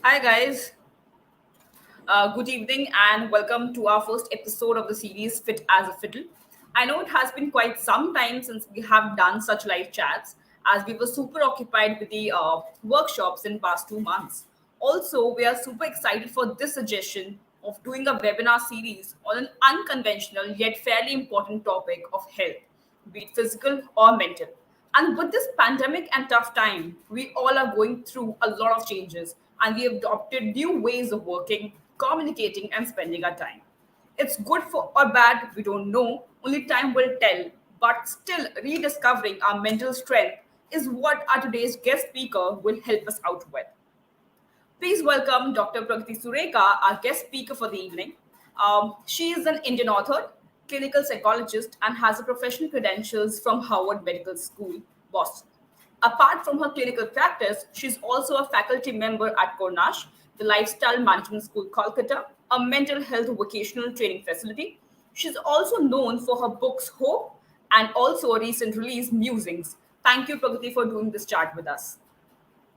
Hi, guys. Good evening and welcome to our first episode of the series Fit as a Fiddle. I know it has been quite some time since we have done such live chats as we were super occupied with the workshops in past 2 months. Also, we are super excited for this suggestion of doing a webinar series on an unconventional yet fairly important topic of health, be it physical or mental. And with this pandemic and tough time, we all are going through a lot of changes and we have adopted new ways of working, communicating, and spending our time. It's good for or bad, we don't know, only time will tell. But still, rediscovering our mental strength is what our today's guest speaker will help us out with. Please welcome Dr. Pragati Sureka, our guest speaker for the evening. She is an Indian author, clinical psychologist, and has a professional credentials from Harvard Medical School, Boston. Apart from her clinical practice, she's also a faculty member at Kornash, the Lifestyle Management School, Kolkata, a mental health vocational training facility. She's also known for her books Hope and also a recent release, Musings. Thank you, Pragati, for doing this chat with us.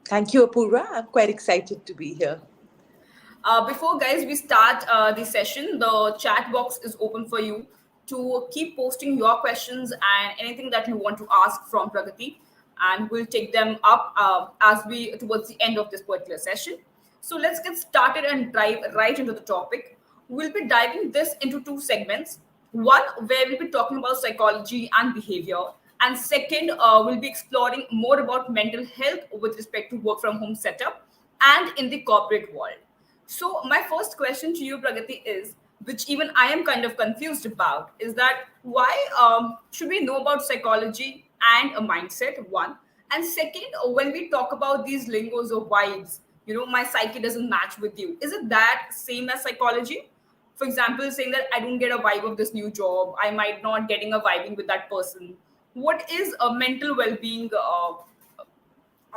Thank you, Apurva. I'm quite excited to be here. Before guys we start the session, the chat box is open for you to keep posting your questions and anything that you want to ask from Pragati, and we'll take them up as we towards the end of this particular session. So let's get started and dive right into the topic. We'll be diving this into two segments. One where we'll be talking about psychology and behavior, and second we'll be exploring more about mental health with respect to work from home setup and in the corporate world. So my first question to you, Pragati, is which even I am kind of confused about is that why should we know about psychology and a mindset? One, and second, when we talk about these lingos or vibes, my psyche doesn't match with you. Is it that same as psychology? For example, saying that I don't get a vibe of this new job, I might not getting a vibing with that person. What is a mental well-being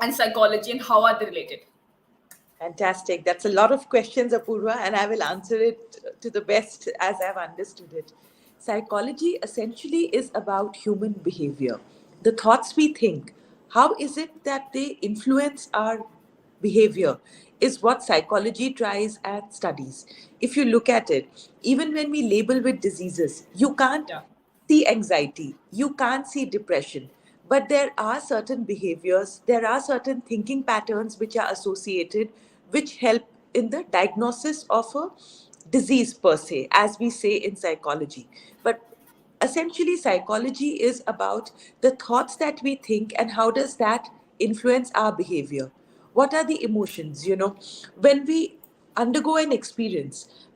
and psychology, and how are they related? Fantastic. That's a lot of questions, Apurva, and I will answer it to the best as I've understood it. Psychology essentially is about human behavior. The thoughts we think, how is it that they influence our behavior, is what psychology tries and studies. If you look at it, even when we label with diseases, you can't Yeah. see anxiety, you can't see depression. But there are certain behaviors, there are certain thinking patterns which are associated, which help in the diagnosis of a disease per se, as we say in psychology. But essentially, psychology is about the thoughts that we think and how does that influence our behavior. What are the emotions? When we undergo an experience,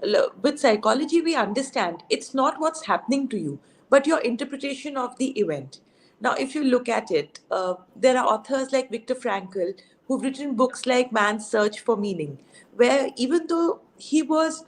with psychology, we understand it's not what's happening to you, but your interpretation of the event. Now, if you look at it, there are authors like Viktor Frankl who've written books like Man's Search for Meaning, where even though he was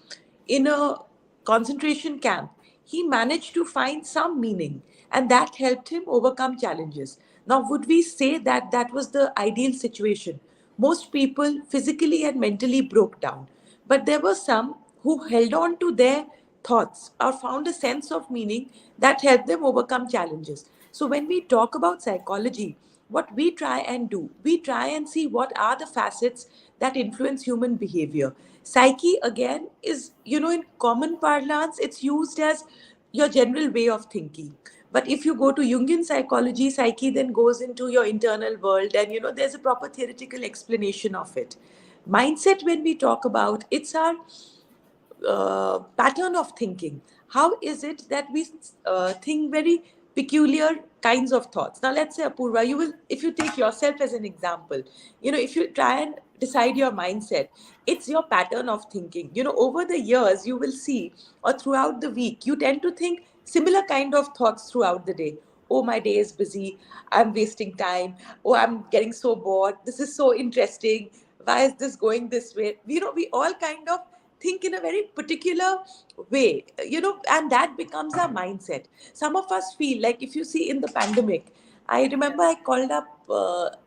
in a concentration camp, he managed to find some meaning, and that helped him overcome challenges. Now, would we say that that was the ideal situation? Most people physically and mentally broke down, but there were some who held on to their thoughts or found a sense of meaning that helped them overcome challenges. So, when we talk about psychology, what we try and do, we try and see what are the facets that influence human behavior. Psyche, again, is, in common parlance, it's used as your general way of thinking. But if you go to Jungian psychology, psyche then goes into your internal world, and there's a proper theoretical explanation of it. Mindset, when we talk about, it's our pattern of thinking. How is it that we think very peculiar kinds of thoughts? Now, let's say, Apurva, if you take yourself as an example, if you try and decide your mindset, it's your pattern of thinking. Over the years, you will see, or throughout the week, you tend to think similar kind of thoughts throughout the day. Oh, my day is busy. I'm wasting time. Oh, I'm getting so bored. This is so interesting. Why is this going this way? We all kind of think in a very particular way, and that becomes our mindset. Some of us feel like, if you see in the pandemic, I remember I called up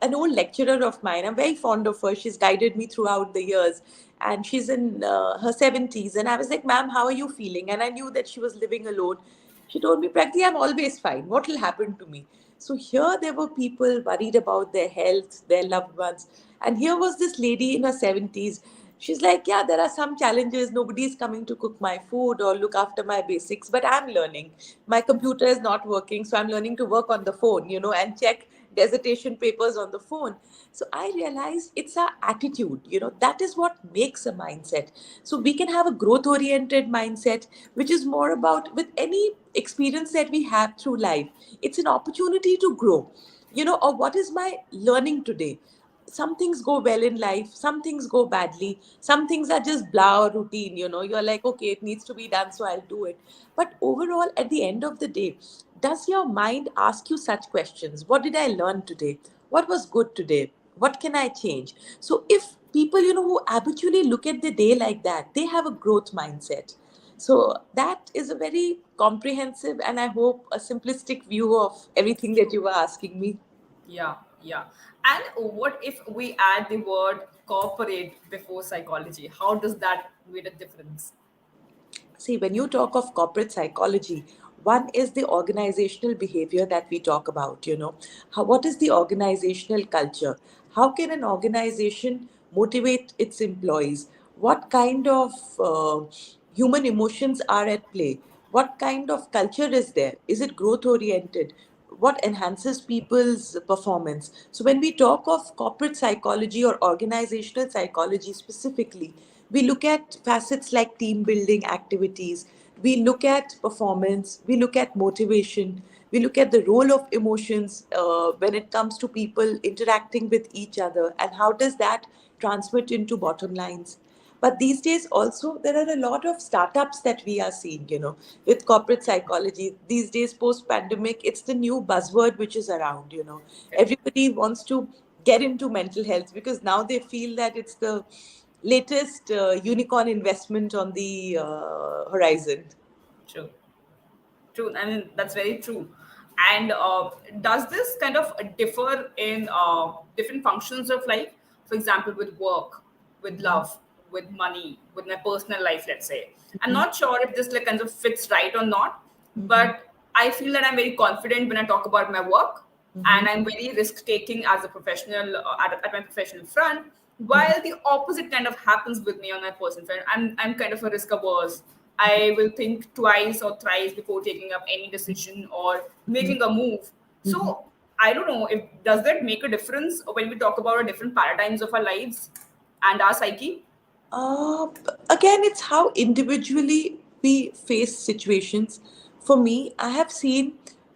an old lecturer of mine. I'm very fond of her. She's guided me throughout the years, and she's in her 70s. And I was like, ma'am, how are you feeling? And I knew that she was living alone. She told me, Pragati, I'm always fine. What will happen to me? So here there were people worried about their health, their loved ones. And here was this lady in her 70s. She's like, yeah, there are some challenges. Nobody's coming to cook my food or look after my basics, but I'm learning. My computer is not working, so I'm learning to work on the phone, and check dissertation papers on the phone. So I realized it's our attitude, that is what makes a mindset. So we can have a growth oriented mindset, which is more about with any experience that we have through life. It's an opportunity to grow, or what is my learning today? Some things go well in life, some things go badly, some things are just blah or routine, you're like, okay, it needs to be done, so I'll do it. But overall, at the end of the day, does your mind ask you such questions? What did I learn today? What was good today? What can I change? So if people, who habitually look at the day like that, they have a growth mindset. So that is a very comprehensive and I hope a simplistic view of everything that you were asking me. Yeah, yeah. And what if we add the word corporate before psychology? How does that make a difference? See, when you talk of corporate psychology, one is the organizational behavior that we talk about, what is the organizational culture? How can an organization motivate its employees? What kind of human emotions are at play? What kind of culture is there? Is it growth oriented? What enhances people's performance? So, when we talk of corporate psychology or organizational psychology specifically, we look at facets like team building activities, we look at performance, we look at motivation, we look at the role of emotions when it comes to people interacting with each other, and how does that transmit into bottom lines. But these days also there are a lot of startups that we are seeing, with corporate psychology. These days post pandemic, it's the new buzzword which is around, Correct. everybody wants to get into mental health because now they feel that it's the latest unicorn investment on the horizon. True. True, I mean that's very true. And does this kind of differ in different functions of life? For example, with work, with love, with money, with my personal life. Let's say I'm not sure if this like kind of fits right or not, but I feel that I'm very confident when I talk about my work, and I'm very risk taking as a professional at my professional front. While the opposite kind of happens with me on my personal front, I'm kind of a risk averse. I will think twice or thrice before taking up any decision or making a move. So I don't know if does that make a difference when we talk about different paradigms of our lives and our psyche. Uh, Again, it's how individually we face situations. For me, I have seen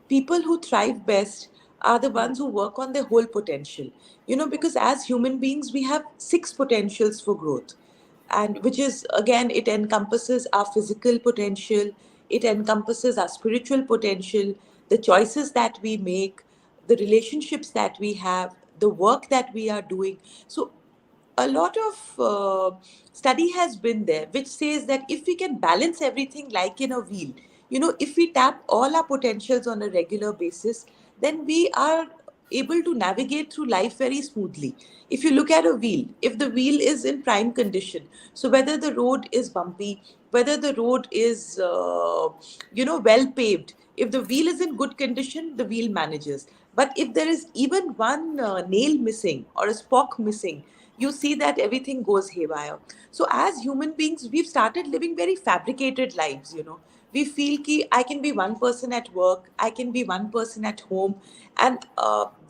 people who thrive best are the ones who work on their whole potential. Because as human beings, we have six potentials for growth. And which is, again, it encompasses our physical potential, it encompasses our spiritual potential, the choices that we make, the relationships that we have, the work that we are doing. So a lot of study has been there which says that if we can balance everything like in a wheel, if we tap all our potentials on a regular basis, then we are able to navigate through life very smoothly. If you look at a wheel, if the wheel is in prime condition, so whether the road is bumpy, whether the road is well paved, if the wheel is in good condition, the wheel manages. But if there is even one nail missing or a spock missing, you see that everything goes haywire. So as human beings, we've started living very fabricated lives, We feel ki I can be one person at work, I can be one person at home, and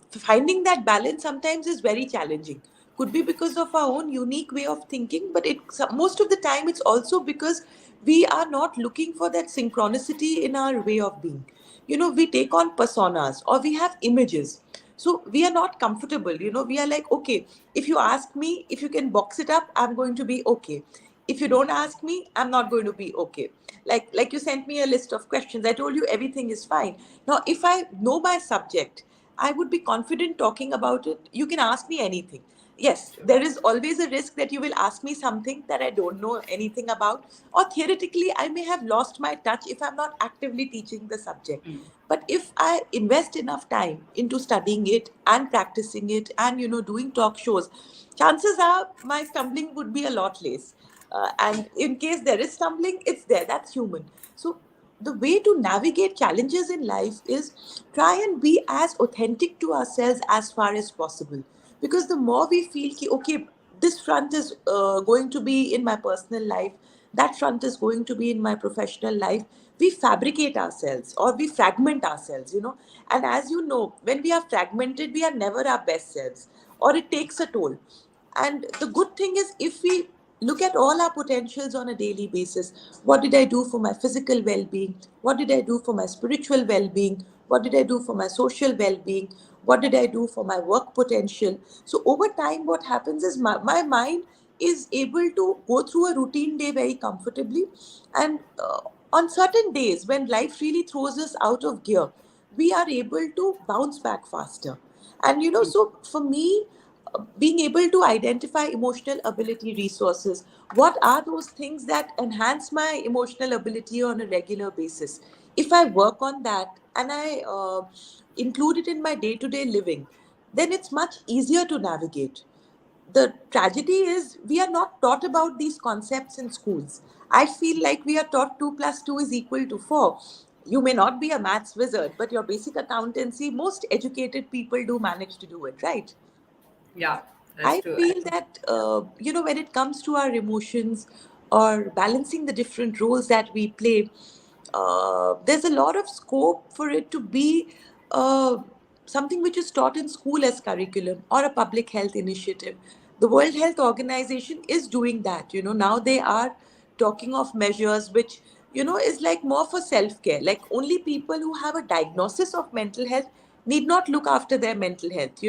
finding that balance sometimes is very challenging. Could be because of our own unique way of thinking, but most of the time it's also because we are not looking for that synchronicity in our way of being. We take on personas or we have images, so we are not comfortable. We are like, okay, if you ask me if you can box it up, I'm going to be okay. If you don't ask me, I'm not going to be okay. Like you sent me a list of questions, I told you everything is fine. Now if I know my subject, I would be confident talking about it. You can ask me anything. Yes, True. there is always a risk that you will ask me something that I don't know anything about, or theoretically, I may have lost my touch if I'm not actively teaching the subject. But if I invest enough time into studying it and practicing it and, doing talk shows, chances are my stumbling would be a lot less. And in case there is stumbling, it's there. That's human. So the way to navigate challenges in life is try and be as authentic to ourselves as far as possible, because the more we feel ki, okay, this front is going to be in my personal life, that front is going to be in my professional life. We fabricate ourselves or we fragment ourselves, and as you know, when we are fragmented, we are never our best selves, or it takes a toll. And the good thing is, if we look at all our potentials on a daily basis, what did I do for my physical well being? What did I do for my spiritual well being? What did I do for my social well being? What did I do for my work potential? So, over time, what happens is my mind is able to go through a routine day very comfortably. And on certain days, when life really throws us out of gear, we are able to bounce back faster. And so for me, being able to identify emotional ability resources, what are those things that enhance my emotional ability on a regular basis? If I work on that and I include it in my day to day living, then it's much easier to navigate. The tragedy is we are not taught about these concepts in schools. I feel like we are taught 2 plus 2 is equal to 4. You may not be a maths wizard, but your basic accountancy, most educated people do manage to do it, right? Yeah, that's I true. feel that, when it comes to our emotions or balancing the different roles that we play, there's a lot of scope for it to be uh, something which is taught in school as curriculum or a public health initiative. The World Health Organization is doing that. Now they are talking of measures which, is like more for self care. Like only people who have a diagnosis of mental health need not look after their mental health.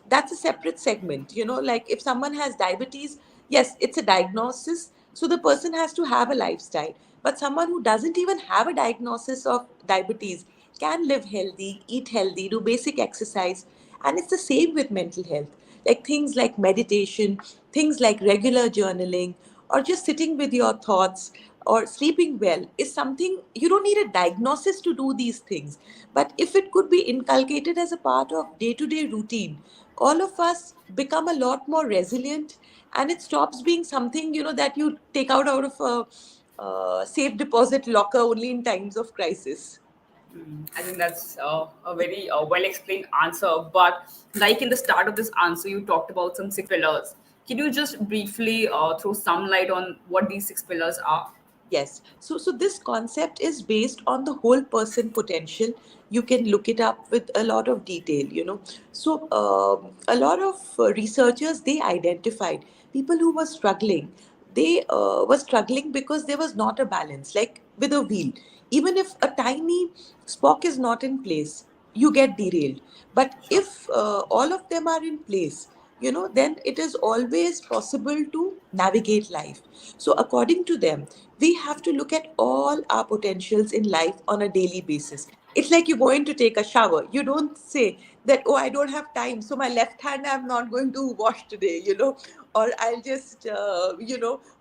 That's a separate segment. Like if someone has diabetes, yes, it's a diagnosis, so the person has to have a lifestyle. But someone who doesn't even have a diagnosis of diabetes can live healthy, eat healthy, do basic exercise. And it's the same with mental health. Like things like meditation, things like regular journaling, or just sitting with your thoughts, or sleeping well is something you don't need a diagnosis to do these things. But if it could be inculcated as a part of day to day routine, all of us become a lot more resilient, and it stops being something that you take out of a safe deposit locker only in times of crisis. I think that's a very well explained answer. But like in the start of this answer, you talked about some six pillars. Can you just briefly throw some light on what these six pillars are? Yes. So this concept is based on the whole person potential. You can look it up with a lot of detail. So a lot of researchers, they identified people who were struggling. They were struggling because there was not a balance, like with a wheel. Even if a tiny spoke is not in place, you get derailed. But Sure. if all of them are in place, then it is always possible to navigate life. So according to them, we have to look at all our potentials in life on a daily basis. It's like you're going to take a shower. You don't say that, oh, I don't have time, so my left hand I'm not going to wash today, or I'll just,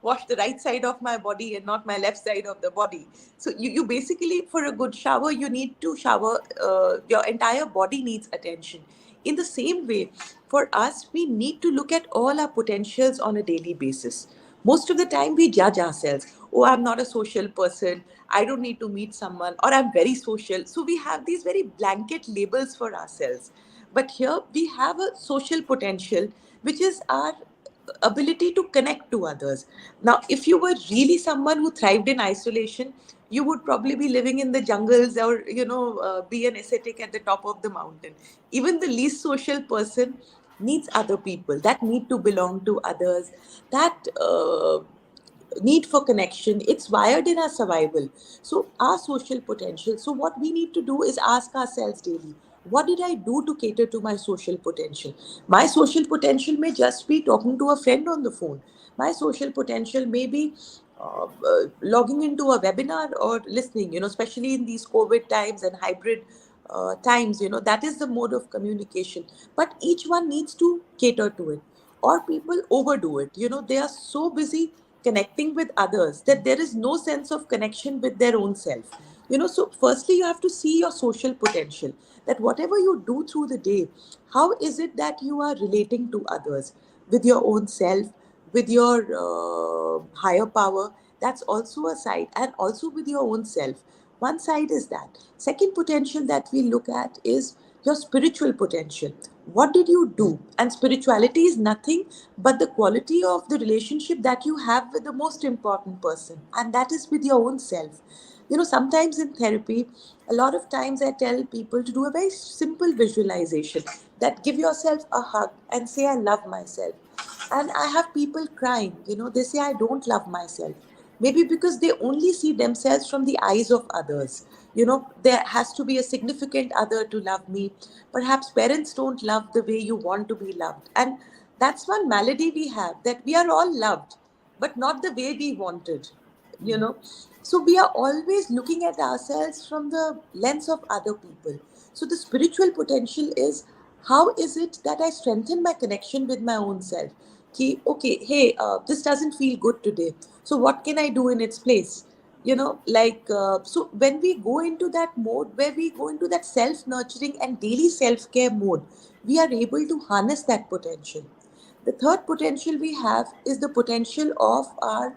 wash the right side of my body and not my left side of the body. So you basically, for a good shower, you need to shower, your entire body needs attention. In the same way, for us, we need to look at all our potentials on a daily basis. Most of the time, we judge ourselves. Oh, I'm not a social person. I don't need to meet someone, or I'm very social. So we have these very blanket labels for ourselves. But here we have a social potential, which is our ability to connect to others. Now, if you were really someone who thrived in isolation, you would probably be living in the jungles, or be an ascetic at the top of the mountain. Even the least social person needs other people, that need to belong to others, that need for connection. It's wired in our survival. So our social potential, so what we need to do is ask ourselves daily, what did I do to cater to my social potential? My social potential may just be talking to a friend on the phone. My social potential may be logging into a webinar or listening, especially in these COVID times and hybrid times, that is the mode of communication. But each one needs to cater to it. Or people overdo it. They are so busy connecting with others that there is no sense of connection with their own self. So firstly, you have to see your social potential, that whatever you do through the day, how is it that you are relating to others, with your own self, with your higher power. That's also a side, and also with your own self. One side is that. Second potential that we look at is, your spiritual potential. What did you do? And spirituality is nothing but the quality of the relationship that you have with the most important person, and that is with your own self. Sometimes in therapy, a lot of times I tell people to do a very simple visualization, that give yourself a hug and say, I love myself. And I have people crying, they say, I don't love myself. Maybe because they only see themselves from the eyes of others. There has to be a significant other to love me. Perhaps parents don't love the way you want to be loved. And that's one malady we have, that we are all loved, but not the way we wanted. you know so we are always looking at ourselves from the lens of other people. So the spiritual potential is, how is it that I strengthen my connection with my own self? Okay, hey, this doesn't feel good today, so what can I do in its place? So when we go into that mode, where we go into that self nurturing and daily self care mode, we are able to harness that potential. The third potential we have is the potential of our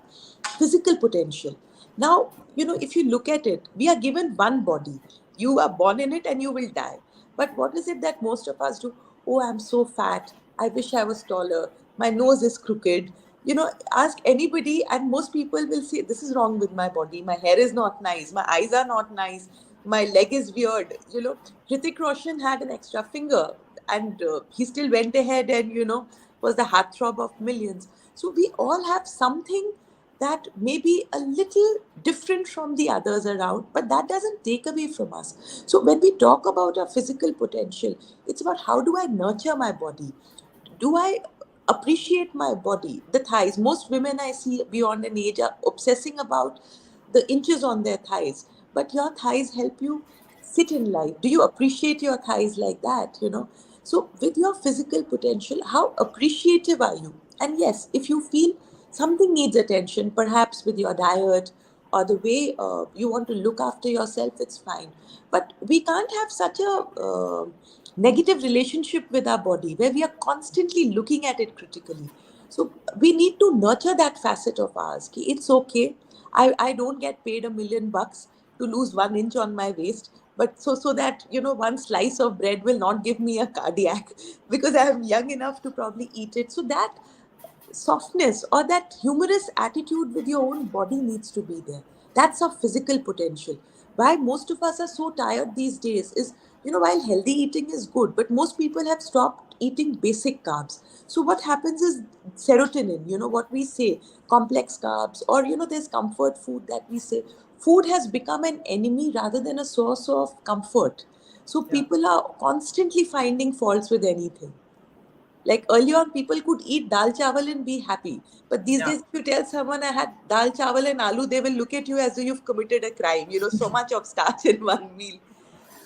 physical potential. Now, if you look at it, we are given one body. You are born in it and you will die. But what is it that most of us do? Oh, I'm so fat. I wish I was taller. My nose is crooked. Ask anybody, and most people will say, this is wrong with my body. My hair is not nice. My eyes are not nice. My leg is weird. Hrithik Roshan had an extra finger, and he still went ahead and, was the heartthrob of millions. So we all have something that may be a little different from the others around, but that doesn't take away from us. So when we talk about our physical potential, it's about, how do I nurture my body? Do I appreciate my body? The thighs. Most women I see beyond an age are obsessing about the inches on their thighs. But your thighs help you sit in life. Do you appreciate your thighs like that? So with your physical potential, how appreciative are you? And yes, if you feel something needs attention, perhaps with your diet or the way you want to look after yourself, it's fine. But we can't have such a negative relationship with our body where we are constantly looking at it critically. So we need to nurture that facet of ours. It's okay. I don't get paid $1 million to lose 1 inch on my waist, but so that one slice of bread will not give me a cardiac because I am young enough to probably eat it. So that softness or that humorous attitude with your own body needs to be there. That's a physical potential. Why most of us are so tired these days is, while healthy eating is good, but most people have stopped eating basic carbs. So what happens is serotonin, what we say, complex carbs, or there's comfort food that we say. Food has become an enemy rather than a source of comfort. So Yeah. people are constantly finding faults with anything. Like earlier on, people could eat dal chawal and be happy. But these Yeah. days, if you tell someone I had dal chawal and aloo, they will look at you as though you've committed a crime. So much of starch in one meal.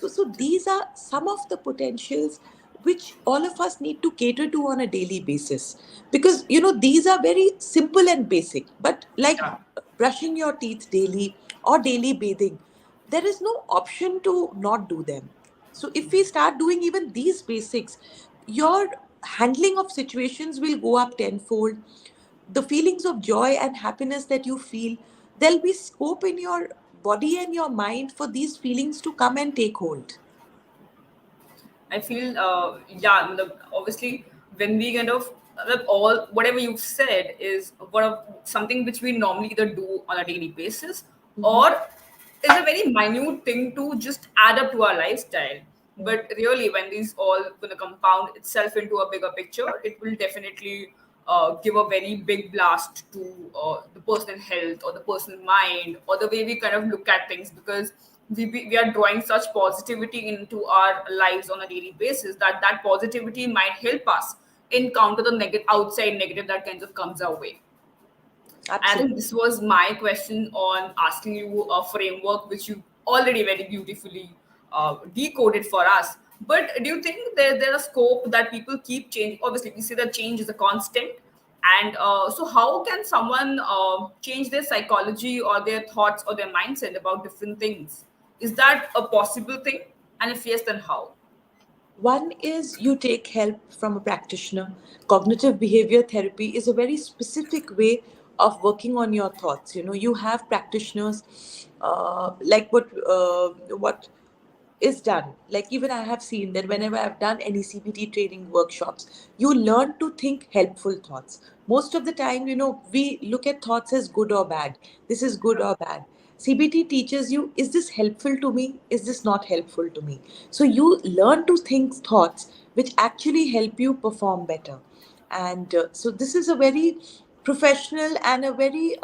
So these are some of the potentials which all of us need to cater to on a daily basis. Because, these are very simple and basic. But like Yeah. brushing your teeth daily or daily bathing, there is no option to not do them. So if we start doing even these basics, your handling of situations will go up tenfold. The feelings of joy and happiness that you feel, there'll be scope in your body and your mind for these feelings to come and take hold. I feel, yeah, obviously, when we kind of, all whatever you've said is something which we normally either do on a daily basis, Mhm. or is a very minute thing to just add up to our lifestyle. But really, when these all going to compound itself into a bigger picture, it will definitely give a very big blast to the personal health or the personal mind or the way we kind of look at things, because we are drawing such positivity into our lives on a daily basis that that positivity might help us encounter the negative outside negative that kind of comes our way. I Absolutely. think this was my question on asking you a framework which you already very beautifully decoded for us. But do you think there a scope that people keep changing? Obviously, we see that change is a constant. And so, how can someone change their psychology or their thoughts or their mindset about different things? Is that a possible thing? And if yes, then how? One is you take help from a practitioner. Cognitive behavior therapy is a very specific way of working on your thoughts. You have practitioners like what is done, like even I have seen that whenever I've done any CBT training workshops, you learn to think helpful thoughts. Most of the time, we look at thoughts as good or bad. This is good or bad. CBT teaches you, is this helpful to me? Is this not helpful to me? So you learn to think thoughts which actually help you perform better. And so this is a very professional and a very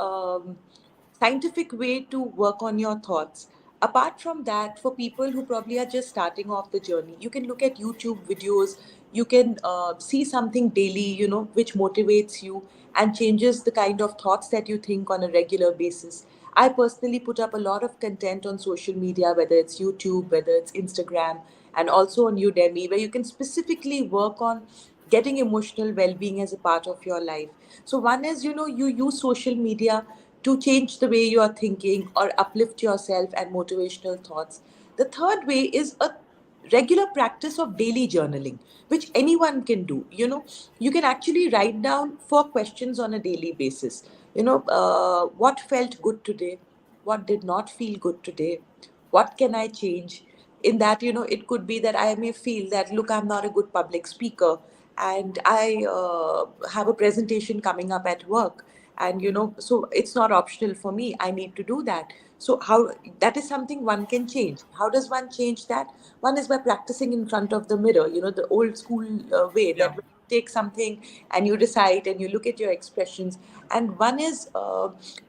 scientific way to work on your thoughts. Apart from that, for people who probably are just starting off the journey, you can look at YouTube videos. You can see something daily, which motivates you and changes the kind of thoughts that you think on a regular basis. I personally put up a lot of content on social media, whether it's YouTube, whether it's Instagram, and also on Udemy, where you can specifically work on getting emotional well-being as a part of your life. So one is, you use social media to change the way you are thinking or uplift yourself and motivational thoughts. The third way is a regular practice of daily journaling, which anyone can do. You can actually write down 4 questions on a daily basis. What felt good today? What did not feel good today? What can I change? In that, it could be that I may feel that, look, I'm not a good public speaker, and I have a presentation coming up at work, and so it's not optional for me, I need to do that. So how, that is something one can change. How does one change that? One is by practicing in front of the mirror, the old school way, Yeah. that when you take something and you recite and you look at your expressions. And one is,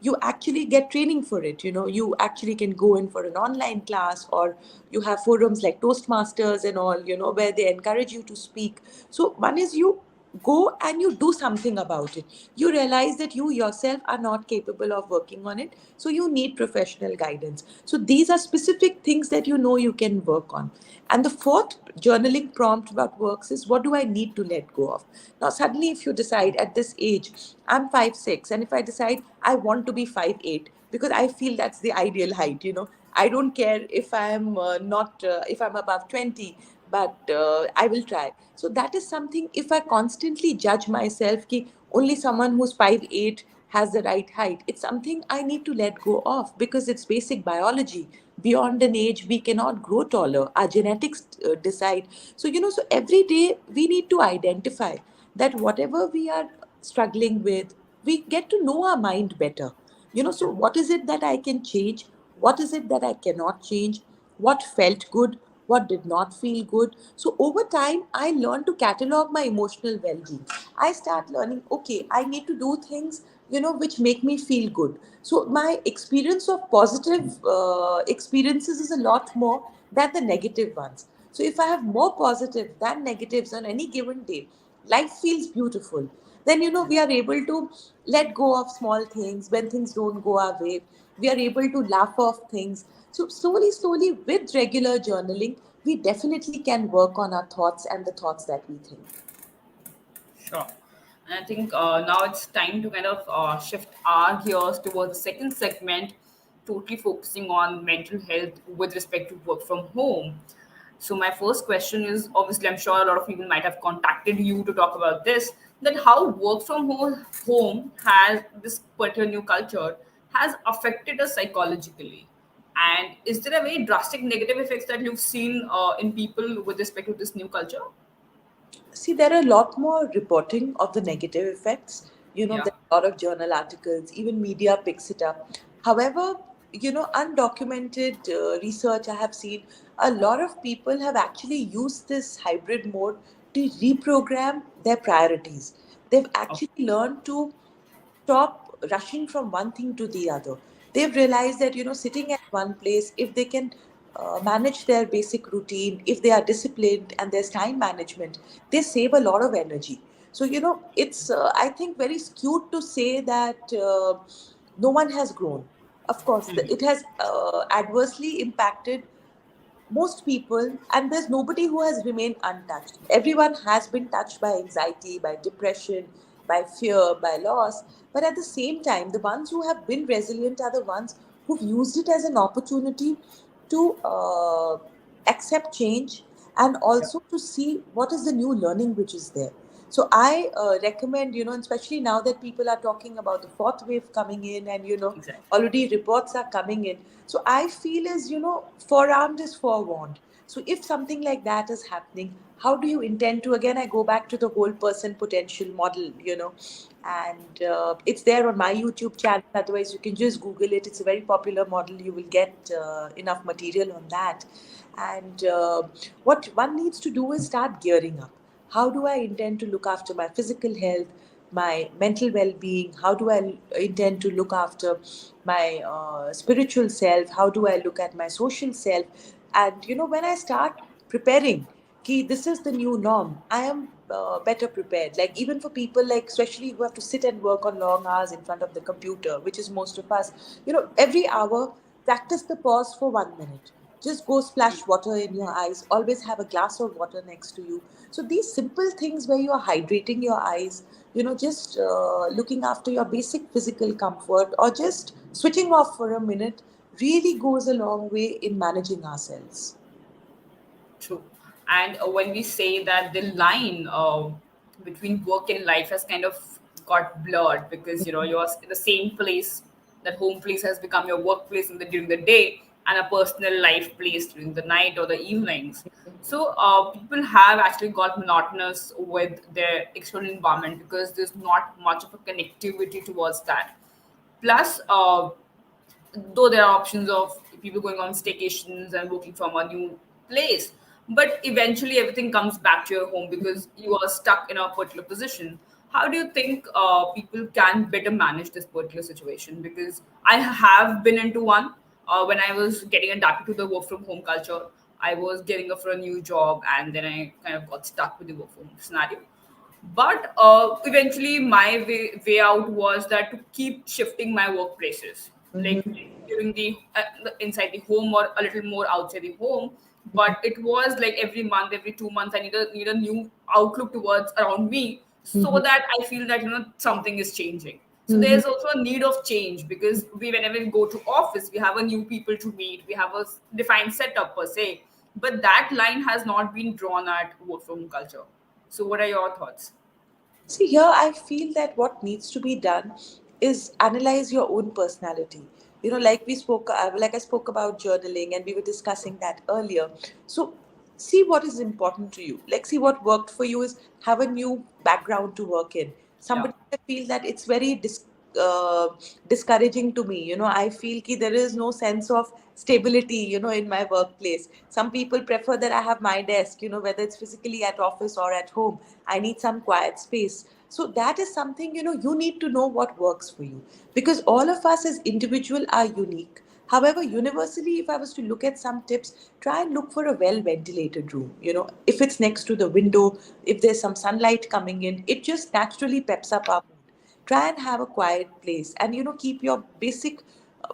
you actually get training for it. You actually can go in for an online class, or you have forums like Toastmasters and all, where they encourage you to speak. So one is, you go and you do something about it. You realize that you yourself are not capable of working on it, so you need professional guidance. So these are specific things that you can work on. And the fourth journaling prompt what works is, what do I need to let go of? Now suddenly, if you decide at this age, I'm 5'6", and if I decide I want to be 5'8", because I feel that's the ideal height. I don't care if I'm not if I'm above 20, but I will try. So that is something, if I constantly judge myself ki only someone who's 5'8" has the right height, it's something I need to let go of, because it's basic biology. Beyond an age, we cannot grow taller. Our genetics decide. So, so every day we need to identify that whatever we are struggling with, we get to know our mind better. So what is it that I can change? What is it that I cannot change? What felt good? What did not feel good? So over time, I learned to catalog my emotional well-being. I start learning, okay, I need to do things, which make me feel good. So my experience of positive experiences is a lot more than the negative ones. So if I have more positive than negatives on any given day, life feels beautiful. Then, we are able to let go of small things when things don't go our way. We are able to laugh off things. So slowly, with regular journaling, we definitely can work on our thoughts and the thoughts that we think. Sure. And I think now it's time to kind of shift our gears towards the second segment, totally focusing on mental health with respect to work from home. So my first question is, obviously, I'm sure a lot of people might have contacted you to talk about this, that how work from home has this particular new culture has affected us psychologically. And is there a very drastic negative effects that you've seen in people with respect to this new culture? See, there are a lot more reporting of the negative effects. Yeah. There are a lot of journal articles, even media picks it up. However, undocumented research I have seen, a lot of people have actually used this hybrid mode to reprogram their priorities. They've Okay. actually learned to stop rushing from one thing to the other. They've realized that, sitting at one place, if they can manage their basic routine, if they are disciplined and there's time management, they save a lot of energy. So, it's, I think, very skewed to say that no one has grown. Of course, it has adversely impacted most people, and there's nobody who has remained untouched. Everyone has been touched by anxiety, by depression, by fear, by loss. But at the same time, the ones who have been resilient are the ones who've used it as an opportunity to accept change, and also to see what is the new learning which is there. So I recommend, especially now that people are talking about the fourth wave coming in, and Exactly. already reports are coming in. So I feel is, forearmed is forewarned. So if something like that is happening, how do you intend to, again I go back to the whole person potential model, and it's there on my YouTube channel. Otherwise, you can just Google it. It's a very popular model. You will get enough material on that. And what one needs to do is start gearing up. How do I intend to look after my physical health, my mental well-being? How do I intend to look after my spiritual self? How do I look at my social self? And when I start preparing, ki this is the new norm, I am better prepared. Like even for people, like especially who have to sit and work on long hours in front of the computer, which is most of us, every hour practice the pause for 1 minute. Just go splash water in your eyes. Always have a glass of water next to you. So these simple things where you are hydrating your eyes, just looking after your basic physical comfort, or just switching off for a minute, really goes a long way in managing ourselves. True. And when we say that the line between work and life has kind of got blurred because you're in the same place, that home place has become your workplace during the day, and a personal life place during the night or the evenings. So people have actually got monotonous with their external environment because there's not much of a connectivity towards that. Plus, though there are options of people going on staycations and working from a new place, but eventually everything comes back to your home because you are stuck in a particular position. How do you think people can better manage this particular situation? Because I have been into one when I was getting adapted to the work from home culture. I was getting up for a new job and then I kind of got stuck with the work from home scenario. But eventually, my way out was that to keep shifting my workplaces, like during inside the home or a little more outside the home. But it was like every month, every 2 months, I need a new outlook towards around me, so that I feel that something is changing. So there's also a need of change because whenever we go to office, we have a new people to meet, we have a defined setup per se, but that line has not been drawn at work from home culture. So, what are your thoughts? See, here I feel that what needs to be done is analyze your own personality. Like I spoke about journaling, and we were discussing that earlier. So, see what is important to you. Like, see what worked for you is have a new background to work in. Yeah. Somebody I feel that it's very uh, discouraging to me. I feel that there is no sense of stability, in my workplace. Some people prefer that I have my desk, whether it's physically at office or at home. I need some quiet space. So that is something, you need to know what works for you, because all of us as individual are unique. However, universally, if I was to look at some tips, try and look for a well ventilated room. If it's next to the window, if there's some sunlight coming in, it just naturally peps up our mood. Try and have a quiet place, and keep your basic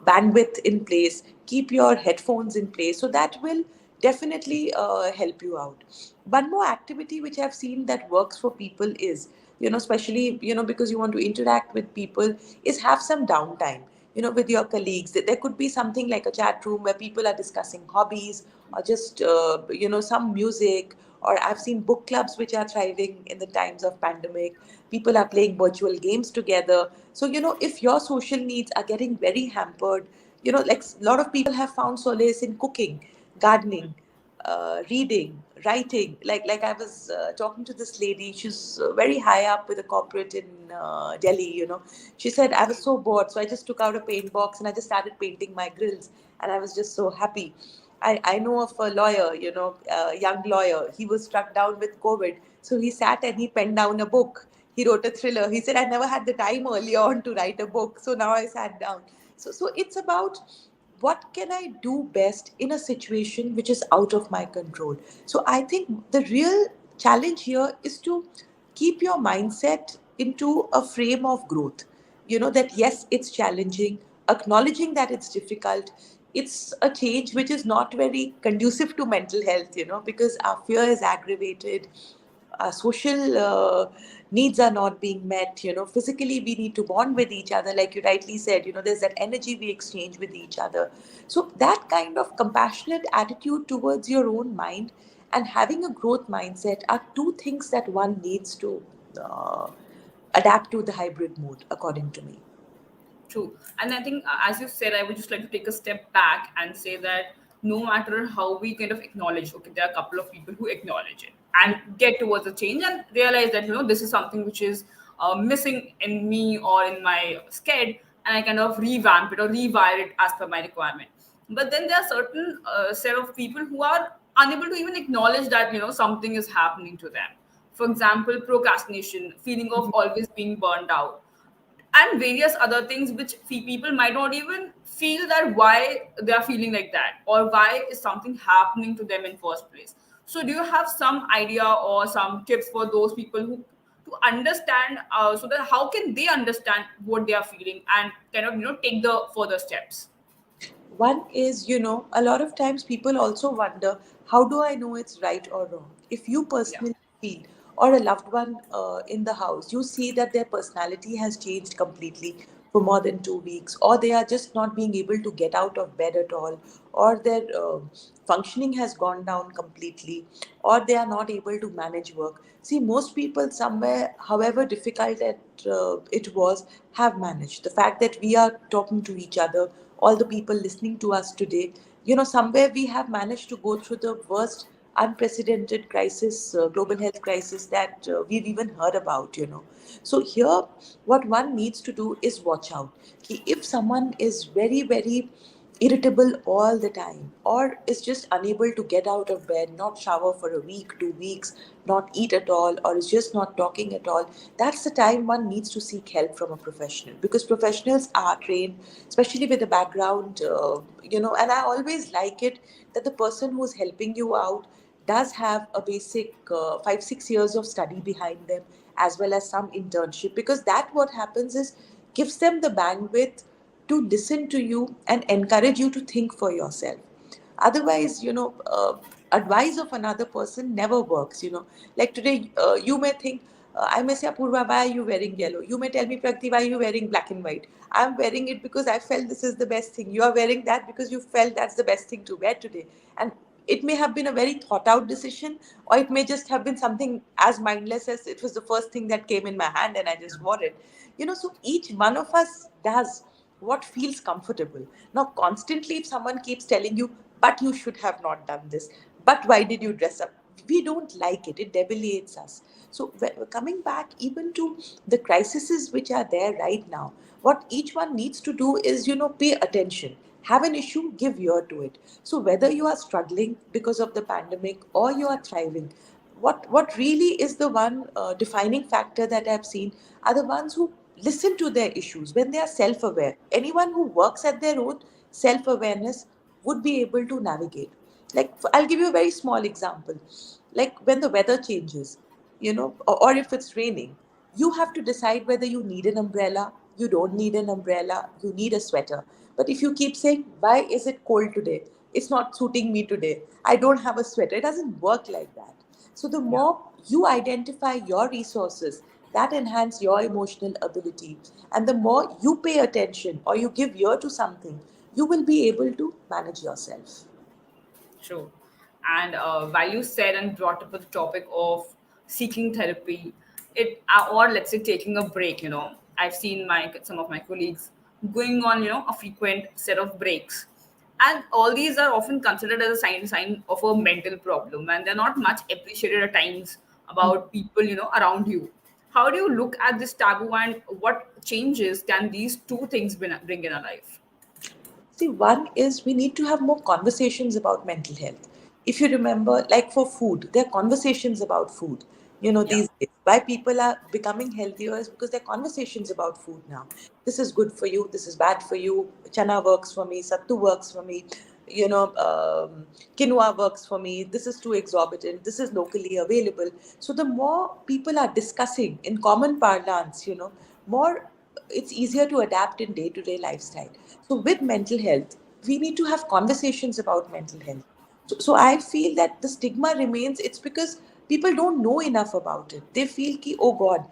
bandwidth in place, keep your headphones in place, so that will definitely help you out. One more activity which I've seen that works for people is, especially, because you want to interact with people, is have some downtime, with your colleagues. There could be something like a chat room where people are discussing hobbies, or just some music. Or I've seen book clubs which are thriving in the times of pandemic. People are playing virtual games together. So if your social needs are getting very hampered, like a lot of people have found solace in cooking, gardening, reading, writing. Like I was talking to this lady. She's very high up with a corporate in Delhi. She said, I was so bored, so I just took out a paint box and I just started painting my grills, and I was just so happy. I know of a lawyer, a young lawyer. He was struck down with COVID. So he sat and he penned down a book. He wrote a thriller. He said, I never had the time earlier on to write a book. So now I sat down. So it's about what can I do best in a situation which is out of my control. So I think the real challenge here is to keep your mindset into a frame of growth. That yes, it's challenging, acknowledging that it's difficult. It's a change which is not very conducive to mental health, because our fear is aggravated, our social needs are not being met. Physically we need to bond with each other, like you rightly said. There's that energy we exchange with each other. So that kind of compassionate attitude towards your own mind and having a growth mindset are two things that one needs to uh, adapt to the hybrid mode, according to me. True. And I think, as you said, I would just like to take a step back and say that no matter how we kind of acknowledge, okay, there are a couple of people who acknowledge it and get towards a change and realize that, this is something which is missing in me or in my sked, and I kind of revamp it or rewire it as per my requirement. But then there are certain set of people who are unable to even acknowledge that, something is happening to them. For example, procrastination, feeling of always being burned out, and various other things which people might not even feel that why they are feeling like that or why is something happening to them in first place. So do you have some idea or some tips for those people who to understand, so that how can they understand what they are feeling and kind of take the further steps? One is, a lot of times people also wonder, how do I know it's right or wrong? If you Yeah. personally feel, or a loved one in the house, you see that their personality has changed completely for more than 2 weeks, or they are just not being able to get out of bed at all, or their functioning has gone down completely, or they are not able to manage work. See, most people somewhere, however difficult it was, have managed. The fact that we are talking to each other, all the people listening to us today, somewhere we have managed to go through the worst unprecedented crisis, global health crisis that we've even heard about. So here, what one needs to do is watch out. If someone is very, very irritable all the time, or is just unable to get out of bed, not shower for a week, 2 weeks, not eat at all, or is just not talking at all, that's the time one needs to seek help from a professional, because professionals are trained, especially with a background, and I always like it that the person who's helping you out does have a basic 5 6 years of study behind them, as well as some internship, because that what happens is gives them the bandwidth to listen to you and encourage you to think for yourself. Otherwise, advice of another person never works. Like today, you may think, I may say, Apurva, why are you wearing yellow? You may tell me, Pragati, why are you wearing black and white? I'm wearing it because I felt this is the best thing. You are wearing that because you felt that's the best thing to wear today. And it may have been a very thought out decision, or it may just have been something as mindless as it was the first thing that came in my hand and I just wore it. So each one of us does what feels comfortable. Now, constantly, if someone keeps telling you, but you should have not done this, but why did you dress up? We don't like it, it debilitates us. So, coming back even to the crises which are there right now, what each one needs to do is, pay attention. Have an issue, give ear to it. So, whether you are struggling because of the pandemic or you are thriving, what really is the one defining factor that I've seen are the ones who listen to their issues when they are self-aware. Anyone who works at their own self-awareness would be able to navigate. Like, I'll give you a very small example. Like when the weather changes, or if it's raining, you have to decide whether you need an umbrella, you don't need an umbrella, you need a sweater. But if you keep saying, why is it cold today? It's not suiting me today. I don't have a sweater. It doesn't work like that. So the Yeah. more you identify your resources that enhance your emotional ability, and the more you pay attention or you give ear to something, you will be able to manage yourself. True. And while you said and brought up the topic of seeking therapy, or let's say taking a break, I've seen my some of my colleagues going on, a frequent set of breaks, and all these are often considered as a sign of a mental problem, and they're not much appreciated at times about people, around you. How do you look at this taboo, and what changes can these two things bring in a life? See, one is we need to have more conversations about mental health. If you remember, like for food, there are conversations about food. Yeah. These days, why people are becoming healthier is because there are conversations about food now. This is good for you, this is bad for you. Chana works for me, sattu works for me, quinoa works for me. This is too exorbitant, this is locally available. So, the more people are discussing in common parlance, more it's easier to adapt in day-to-day lifestyle. So with mental health, we need to have conversations about mental health. So I feel that the stigma remains. It's because people don't know enough about it. They feel ki, oh God,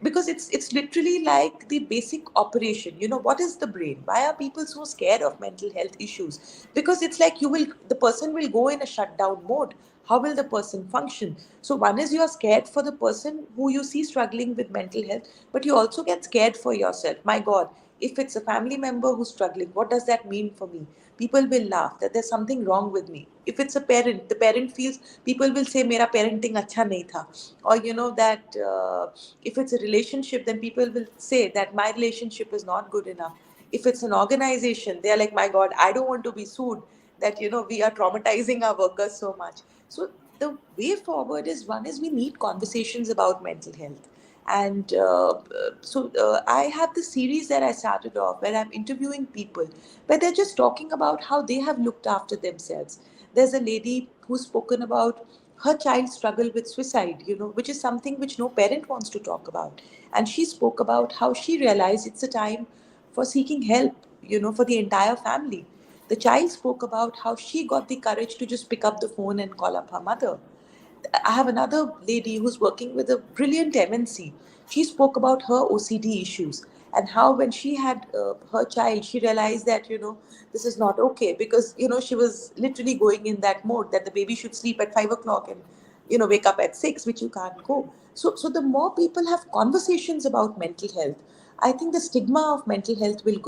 because it's literally like the basic operation. What is the brain? Why are people so scared of mental health issues? Because it's like the person will go in a shutdown mode. How will the person function? So one is, you are scared for the person who you see struggling with mental health, but you also get scared for yourself. My God, If it's a family member who's struggling, what does that mean for me? People will laugh that there's something wrong with me. If it's a parent, the parent feels, people will say mera parenting acha nahi tha. Or that if it's a relationship, then people will say that my relationship is not good enough. If it's an organization, they're like, my god, I don't want to be sued, that we are traumatizing our workers so much. So the way forward is, one is we need conversations about mental health. And I have this series that I started off where I'm interviewing people, where they're just talking about how they have looked after themselves. There's a lady who's spoken about her child struggle with suicide, which is something which no parent wants to talk about. And she spoke about how she realized it's a time for seeking help, for the entire family. The child spoke about how she got the courage to just pick up the phone and call up her mother. I have another lady who's working with a brilliant MNC. She spoke about her OCD issues and how, when she had her child, she realized that, this is not okay, because, she was literally going in that mode that the baby should sleep at 5 o'clock and, wake up at 6, which you can't go. So the more people have conversations about mental health, I think the stigma of mental health will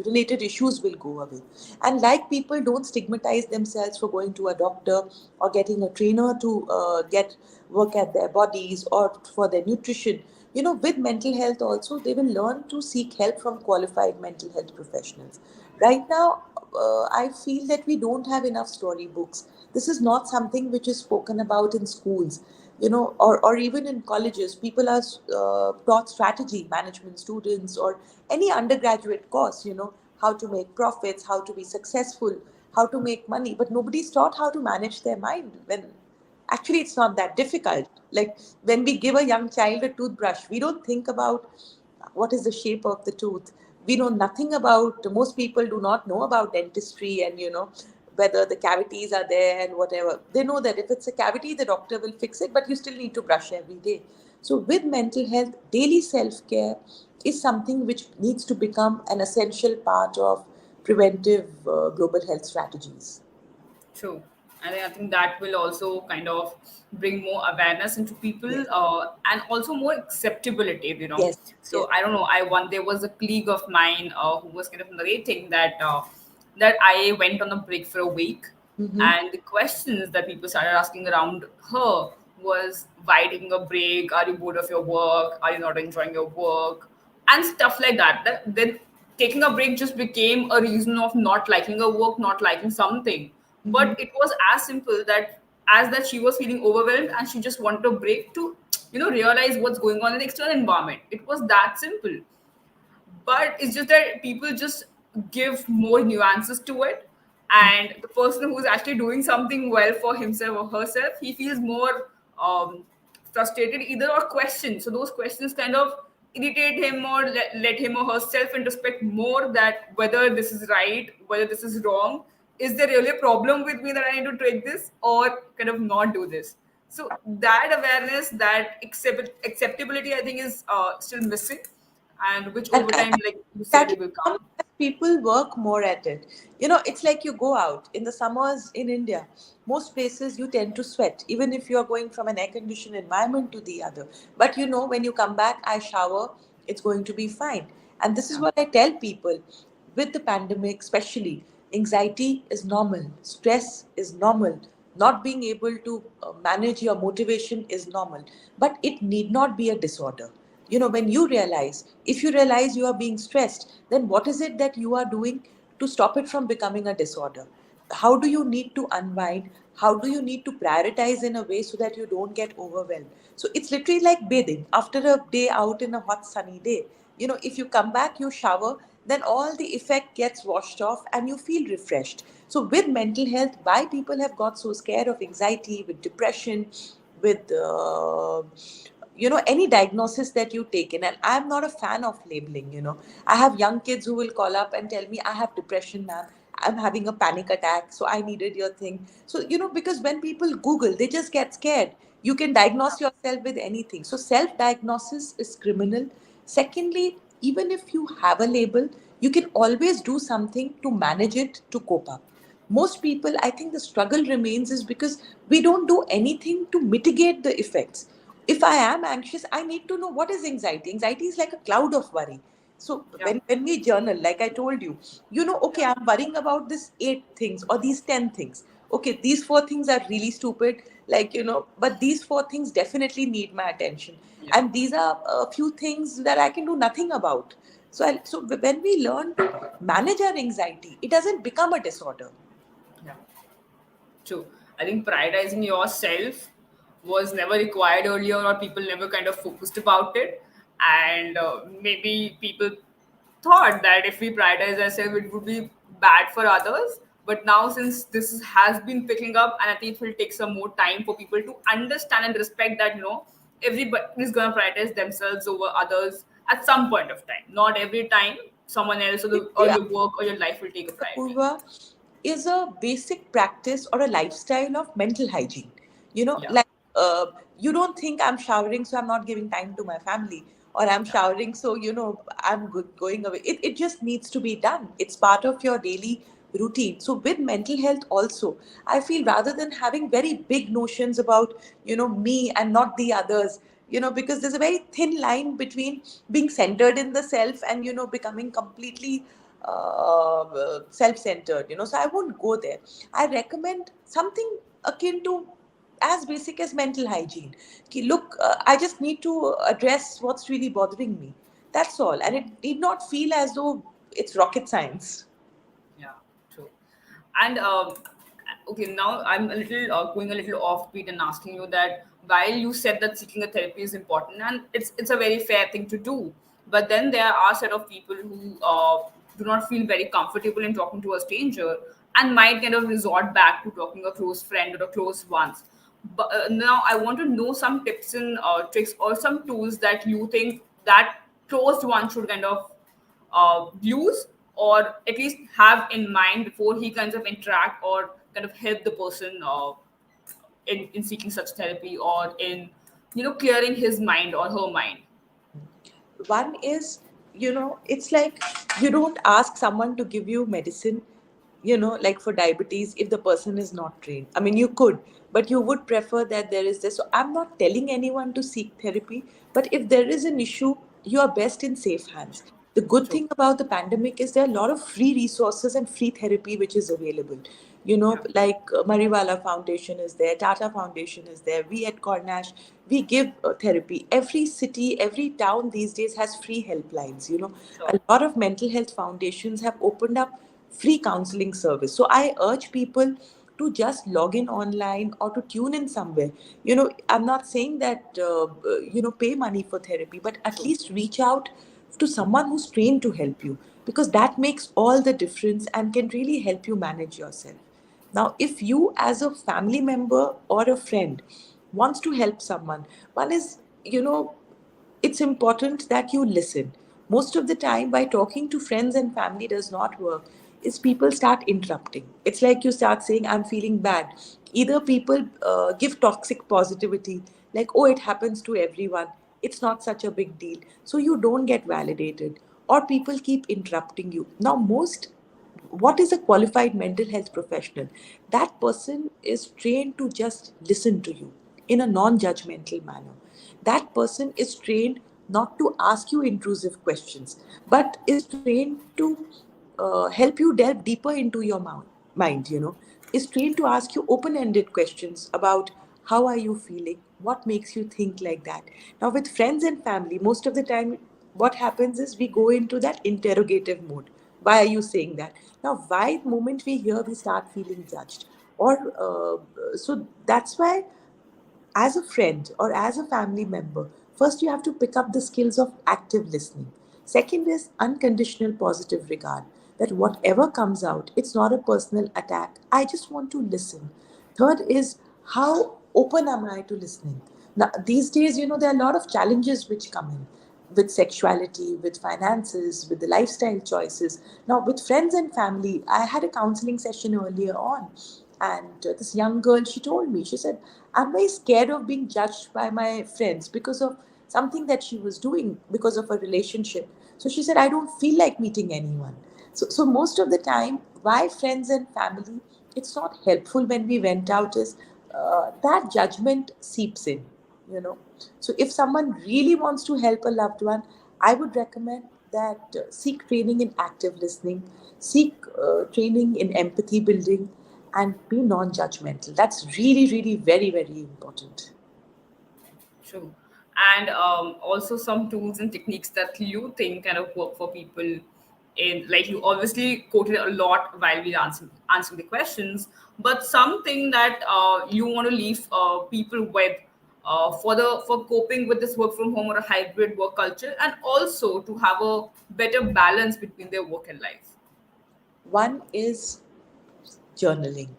related issues will go away. And like people don't stigmatize themselves for going to a doctor or getting a trainer to get work at their bodies or for their nutrition. With mental health also, they will learn to seek help from qualified mental health professionals. Right now, I feel that we don't have enough storybooks. This is not something which is spoken about in schools, or even in colleges. People are taught strategy management, students, or any undergraduate course, how to make profits, how to be successful, how to make money, but nobody's taught how to manage their mind, when actually it's not that difficult. Like, when we give a young child a toothbrush, we don't think about what is the shape of the tooth. We know nothing about, most people do not know about dentistry, and whether the cavities are there and whatever. They know that if it's a cavity, the doctor will fix it, but you still need to brush every day. So with mental health, daily self-care is something which needs to become an essential part of preventive global health strategies. True. And I think that will also kind of bring more awareness into people, Yes, and also more acceptability. yes, yes. So I don't know. There was a colleague of mine who was kind of narrating that I went on a break for a week, Mm-hmm. and the questions that people started asking around her was, why taking a break? Are you bored of your work? Are you not enjoying your work? And stuff like that. Then taking a break just became a reason of not liking a work, not liking something. Mm-hmm. But it was as simple that she was feeling overwhelmed and she just wanted a break to realize what's going on in the external environment. It was that simple. But it's just that people just give more nuances to it, and the person who's actually doing something well for himself or herself, he feels more frustrated either or questioned. So those questions kind of irritate him, or let him or herself introspect more, that whether this is right, whether this is wrong, is there really a problem with me that I need to take this or kind of not do this. So that awareness, that acceptability, I think is still missing, and which And over time, like you said, that it will will come come. as people work more at it. It's like you go out in the summers in India. Most places you tend to sweat, even if you are going from an air conditioned environment to the other. But when you come back, I shower, it's going to be fine. And this is Yeah. what I tell people with the pandemic, especially. Anxiety is normal, stress is normal, not being able to manage your motivation is normal, but it need not be a disorder. When you realize, if you realize you are being stressed, then what is it that you are doing to stop it from becoming a disorder? How do you need to unwind? How do you need to prioritize in a way so that you don't get overwhelmed? So it's literally like bathing after a day out in a hot sunny day. If you come back, you shower, then all the effect gets washed off and you feel refreshed. So with mental health, why people have got so scared of anxiety, with depression, with any diagnosis that you take in. And I'm not a fan of labeling. I have young kids who will call up and tell me, I have depression, ma'am, I'm having a panic attack, so I needed your thing. So because when people Google, they just get scared. You can diagnose yourself with anything, so self diagnosis is criminal. Secondly, even if you have a label, you can always do something to manage it, to cope up. Most people, I think the struggle remains is because we don't do anything to mitigate the effects. If I am anxious, I need to know what is anxiety. Anxiety is like a cloud of worry. So Yeah. when we journal, like I told you, okay, Yeah. I'm worrying about this 8 things or these 10 things. Okay, these 4 things are really stupid, like but these 4 things definitely need my attention, Yeah. and these are a few things that I can do nothing about. So when we learn to manage our anxiety, it doesn't become a disorder. Yeah. True. I think prioritizing yourself was never required earlier, or people never kind of focused about it. And maybe people thought that if we prioritize ourselves, it would be bad for others. But now, since has been picking up, and I think it will take some more time for people to understand and respect that, everybody is going to prioritize themselves over others at some point of time. Not every time someone else or Yeah. your work or your life will take a priority. Purva, is a basic practice or a lifestyle of mental hygiene. Yeah. Like you don't think I'm showering, so I'm not giving time to my family, or I'm Yeah. showering, so I'm going away. It just needs to be done. It's part of your daily routine. So with mental health also, I feel rather than having very big notions about me and not the others, because there's a very thin line between being centered in the self and becoming completely self-centered. So I won't go there. I recommend something akin to as basic as mental hygiene. Ki, look, I just need to address what's really bothering me. That's all, and it need not feel as though it's rocket science. Yeah, true. And okay, now I'm a little going a little offbeat and asking you that while you said that seeking a therapy is important, and it's a very fair thing to do, but then there are a set of people who do not feel very comfortable in talking to a stranger and might kind of resort back to talking to a close friend or a close ones. But now I want to know some tips and tricks or some tools that you think that closed one should kind of use or at least have in mind before he kind of interact or kind of help the person in seeking such therapy or in clearing his mind or her mind. One is, it's like you don't ask someone to give you medicine, like for diabetes, if the person is not trained. I mean, you could, but you would prefer that there is this. So I'm not telling anyone to seek therapy, but if there is an issue, you are best in safe hands. The good True. thing about the pandemic is there are a lot of free resources and free therapy which is available. Yeah. Like Mariwala Foundation is there, Tata Foundation is there. We at Kornash, we give therapy. Every city, every town these days has free helplines. Sure. A lot of mental health foundations have opened up free counseling service. So I urge people to just log in online or to tune in somewhere. I'm not saying that pay money for therapy, but at True. least reach out to someone who's trained to help you, because that makes all the difference and can really help you manage yourself. Now, if you as a family member or a friend wants to help someone, one is, it's important that you listen. Most of the time, by talking to friends and family does not work, is people start interrupting. It's like you start saying, I'm feeling bad. Either people give toxic positivity, like, oh, it happens to everyone, it's not such a big deal, so you don't get validated, or people keep interrupting you. Now, what is a qualified mental health professional? That person is trained to just listen to you in a non judgmental manner. That person is trained not to ask you intrusive questions, but is trained to help you delve deeper into your mind, is trained to ask you open ended questions about how are you feeling, what makes you think like that. Now, with friends and family, most of the time, what happens is we go into that interrogative mode. Why are you saying that? Now, why the moment we hear, we start feeling judged? Or so that's why, as a friend or as a family member, first you have to pick up the skills of active listening. Second is unconditional positive regard, that whatever comes out, it's not a personal attack. I just want to listen. Third is, how open am I to listening? Now, these days, there are a lot of challenges which come in with sexuality, with finances, with the lifestyle choices. Now, with friends and family, I had a counseling session earlier on, and this young girl, she told me, she said, I'm very scared of being judged by my friends because of something that she was doing, because of a relationship. So she said, I don't feel like meeting anyone. So most of the time, why friends and family, it's not helpful when we went out is that judgment seeps in. you know so if someone really wants to help a loved one, I would recommend that seek training in active listening, seek training in empathy building, and be non judgmental. That's really, really very, very important. True. And also some tools and techniques that you think kind of work for people in, like you obviously quoted a lot while we answering the questions, but something that you want to leave people with for coping with this work from home or a hybrid work culture, and also to have a better balance between their work and life. One is journaling.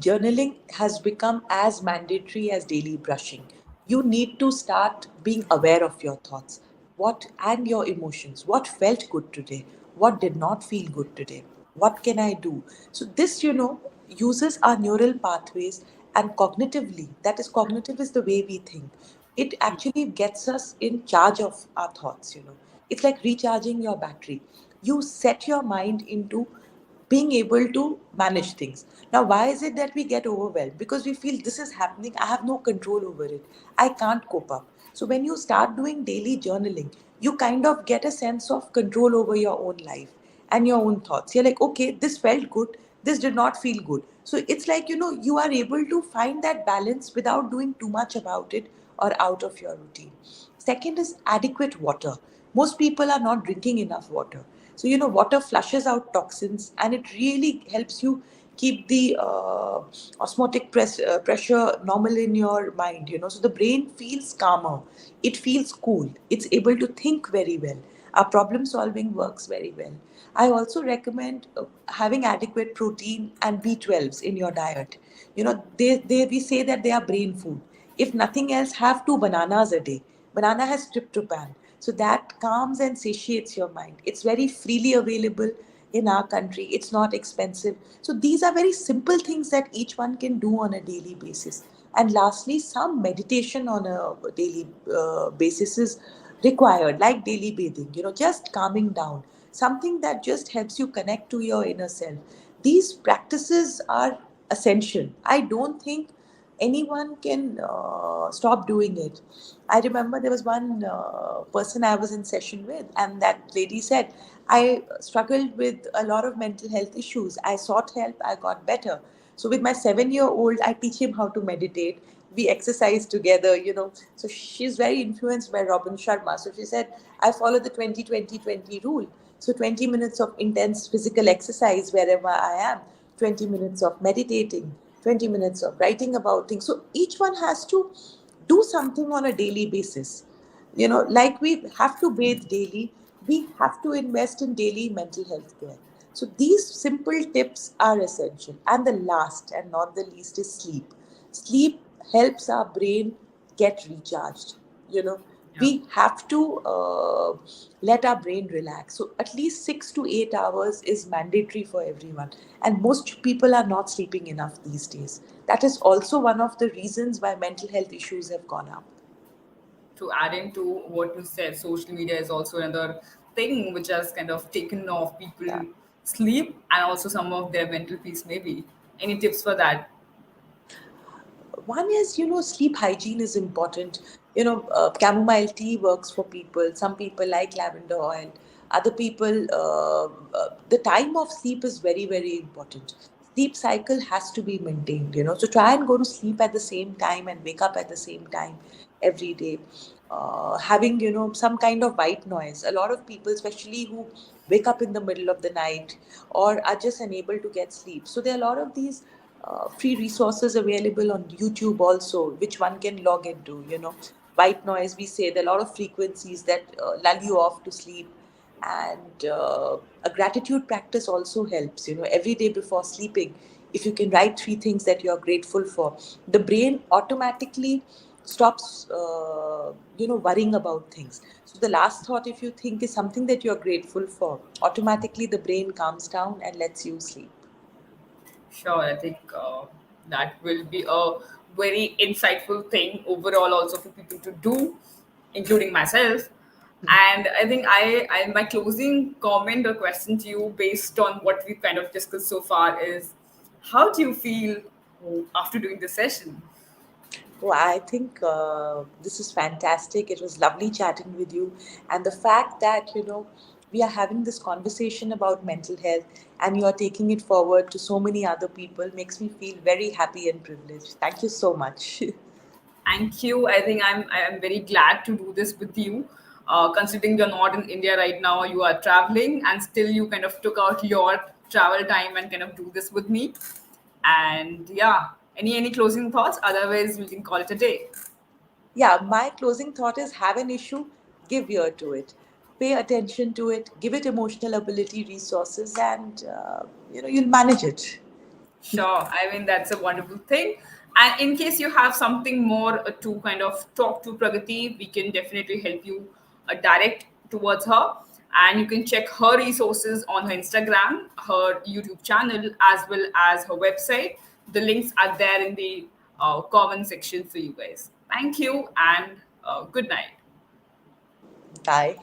Journaling has become as mandatory as daily brushing. You need to start being aware of your thoughts, what and your emotions. What felt good today? What did not feel good today? What can I do? So this, uses our neural pathways and cognitively. That is, cognitive is the way we think. It actually gets us in charge of our thoughts. It's like recharging your battery. You set your mind into being able to manage things. Now, why is it that we get overwhelmed? Because we feel this is happening, I have no control over it, I can't cope up. So, when you start doing daily journaling, you kind of get a sense of control over your own life and your own thoughts. You're like, okay, this felt good, this did not feel good. So, it's like, you are able to find that balance without doing too much about it or out of your routine. Second is adequate water. Most people are not drinking enough water. So, water flushes out toxins and it really helps you keep the osmotic pressure normal in your mind. So, the brain feels calmer, it feels cool, it's able to think very well. Our problem solving works very well. I also recommend having adequate protein and B12s in your diet. We say that they are brain food. If nothing else, have 2 bananas a day. Banana has tryptophan. So that calms and satiates your mind. It's very freely available in our country. It's not expensive. So these are very simple things that each one can do on a daily basis. And lastly, some meditation on a daily basis is required, like daily bathing, just calming down, something that just helps you connect to your inner self. These practices are essential. I don't think anyone can stop doing it. I remember there was one person I was in session with, and that lady said, I struggled with a lot of mental health issues. I sought help, I got better. So, with my 7-year-old, I teach him how to meditate. We exercise together. So, she's very influenced by Robin Sharma. So, she said, I follow the 20-20-20 rule. So, 20 minutes of intense physical exercise wherever I am, 20 minutes of meditating, 20 minutes of writing about things. So each one has to do something on a daily basis. Like we have to bathe daily, we have to invest in daily mental health care. So these simple tips are essential. And the last and not the least is sleep. Sleep helps our brain get recharged. You know, Yeah. we have to let our brain relax. So at least 6 to 8 hours is mandatory for everyone. And most people are not sleeping enough these days. That is also one of the reasons why mental health issues have gone up. To add into what you said, social media is also another thing which has kind of taken off Yeah. people sleep and also some of their mental peace maybe. Any tips for that? One is, sleep hygiene is important. Chamomile tea works for people. Some people like lavender oil. Other people, the time of sleep is very, very important. Sleep cycle has to be maintained. So try and go to sleep at the same time and wake up at the same time every day. Having, some kind of white noise. A lot of people, especially who wake up in the middle of the night or are just unable to get sleep. So there are a lot of these free resources available on YouTube also, which one can log into. White noise, we say there are a lot of frequencies that lull you off to sleep. And a gratitude practice also helps. Every day before sleeping, if you can write 3 things that you're grateful for, the brain automatically stops, worrying about things. So the last thought, if you think, is something that you're grateful for, automatically the brain calms down and lets you sleep. Sure, I think that will be a very insightful thing overall also for people to do, including myself. And I think I my closing comment or question to you based on what we've kind of discussed so far is, how do you feel after doing the session? Well, I think this is fantastic. It was lovely chatting with you. And the fact that, we are having this conversation about mental health, and you are taking it forward to so many other people makes me feel very happy and privileged. Thank you so much. Thank you. I am very glad to do this with you. Considering you're not in India right now, you are traveling, and still you kind of took out your travel time and kind of do this with me. And yeah, any closing thoughts? Otherwise, we can call it a day. Yeah, my closing thought is have an issue, give ear to it. Pay attention to it, give it emotional ability, resources, and you'll manage it. Sure. I mean, that's a wonderful thing. And in case you have something more to kind of talk to Pragati, we can definitely help you direct towards her. And you can check her resources on her Instagram, her YouTube channel, as well as her website. The links are there in the comment section for you guys. Thank you and good night. Bye.